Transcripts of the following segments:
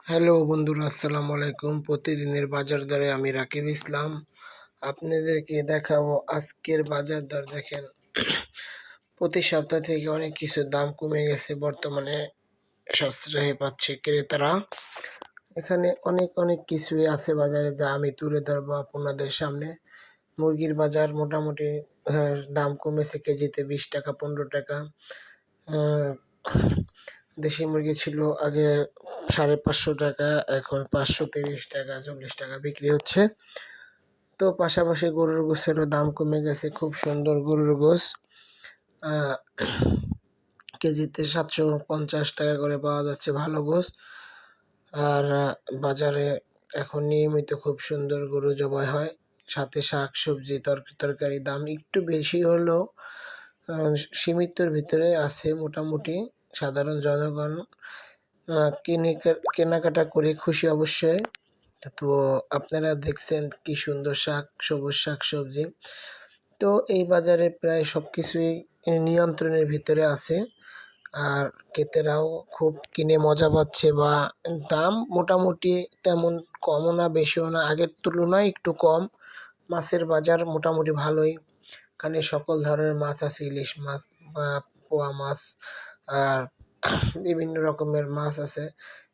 Hello বন্ধুরা, আসসালামু আলাইকুম। প্রতিদিনের বাজার দরে আমি রাকিব ইসলাম আপনাদেরকে দেখাবো আজকের বাজার দর। দেখেন, প্রতি সপ্তাহ থেকে অনেক কিছু দাম কমে গেছে, বর্তমানে সাশ্রয়ী পাচ্ছে ক্রেতারা। এখানে অনেক অনেক কিছুই আছে বাজারে, যা আমি তুলে ধরবো আপনাদের সামনে। মুরগির বাজার মোটামুটি দাম কমেছে, কেজিতে 20 টাকা 15 টাকা। দেশি মুরগি ছিল আগে 550 টাকা, এখন 530 টাকা 40 টাকা বিক্রি হচ্ছে। তো পাশাপাশি গরুর গোশেরও দাম কমে গেছে, খুব সুন্দর গরুর গোশ কেজিতে 750 টাকা করে পাওয়া যাচ্ছে, ভালো গোশ। আর বাজারে এখন নিয়মিত খুব সুন্দর গরু জবাই হয়, সাথে শাক সবজি তরকারি দাম একটু বেশি হলেও সীমিতর ভিতরে আছে মোটামুটি। সাধারণ জনগণ কেনাকাটা করে খুশি অবশ্যই। তো আপনারা দেখছেন কি সুন্দর সবুজ শাক সবজি। তো এই বাজারে প্রায় সব কিছুই নিয়ন্ত্রণের ভিতরে আছে, আর ক্রেতারাও খুব কিনে মজা পাচ্ছে। বা দাম মোটামুটি তেমন কমও না বেশিও না, আগের তুলনায় একটু কম। মাছের বাজার মোটামুটি ভালোই, এখানে সকল ধরনের মাছ আছে, ইলিশ মাছ বা পোয়া মাছ, আর বিভিন্ন রকমের মাছ আছে,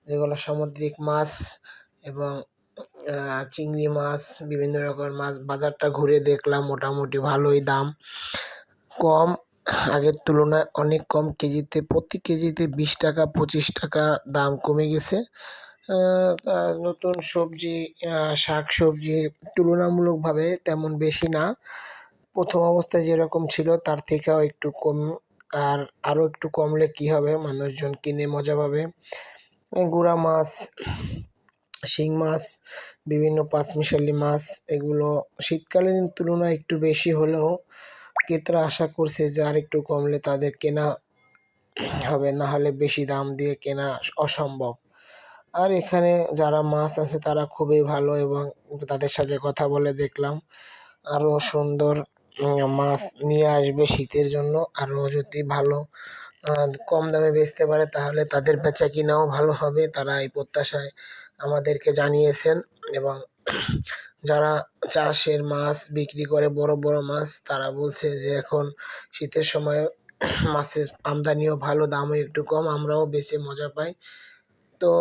যেগুলো সামুদ্রিক মাছ এবং চিংড়ি মাছ, বিভিন্ন রকমের মাছ। বাজারটা ঘুরে দেখলাম, মোটামুটি ভালোই দাম, কম, আগের তুলনায় অনেক কম। প্রতি কেজিতে 20 টাকা 25 টাকা দাম কমে গেছে। নতুন সবজি, শাক সবজি তুলনামূলকভাবে তেমন বেশি না, প্রথম অবস্থায় যেরকম ছিল তার থেকেও একটু কম। আর আরও একটু কমলে কি হবে, মানুষজন কিনে মজা পাবে। গুড়া মাছ, শিং মাছ, বিভিন্ন পাঁচমিশালি মাছ, এগুলো শীতকালীন তুলনায় একটু বেশি হলেও ক্রেতারা আশা করছে যে আর একটু কমলে তাদের কেনা হবে, না হলে বেশি দাম দিয়ে কেনা অসম্ভব। আর এখানে যারা মাছ আছে তারা খুবই ভালো, এবং তাদের সাথে কথা বলে দেখলাম আরও সুন্দর মাছ নিয়ে আসবে শীতের জন্য। আরও যদি ভালো কম দামে বেচতে পারে তাহলে তাদের বেচা কিনাও ভালো হবে, তারা এই প্রত্যাশায় আমাদেরকে জানিয়েছেন। এবং যারা চাষের মাছ বিক্রি করে, বড় বড় মাছ, তারা বলছে যে এখন শীতের সময় মাছের আমদানিও ভালো, দামও একটু কম, আমরাও বেচে মজা পাই। তো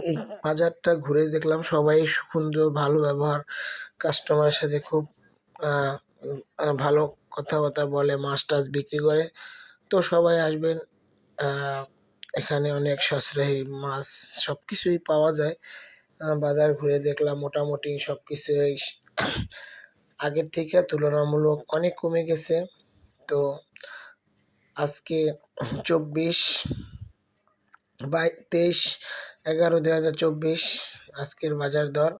এই বাজারটা ঘুরে দেখলাম, সবাই সুন্দর, ভালো ব্যবহার, কাস্টমারের সাথে খুব ভালো কথাবার্তা বলে, মাছ টাছ বিক্রি করে। তো সবাই আসবেন, এখানে অনেক সাশ্রয়ী মাছ সব কিছুই পাওয়া যায়। বাজার ঘুরে দেখলাম মোটামুটি সব কিছুই আগের থেকে তুলনামূলক অনেক কমে গেছে। তো আজকে 23/11/2024 আজকের বাজার দর।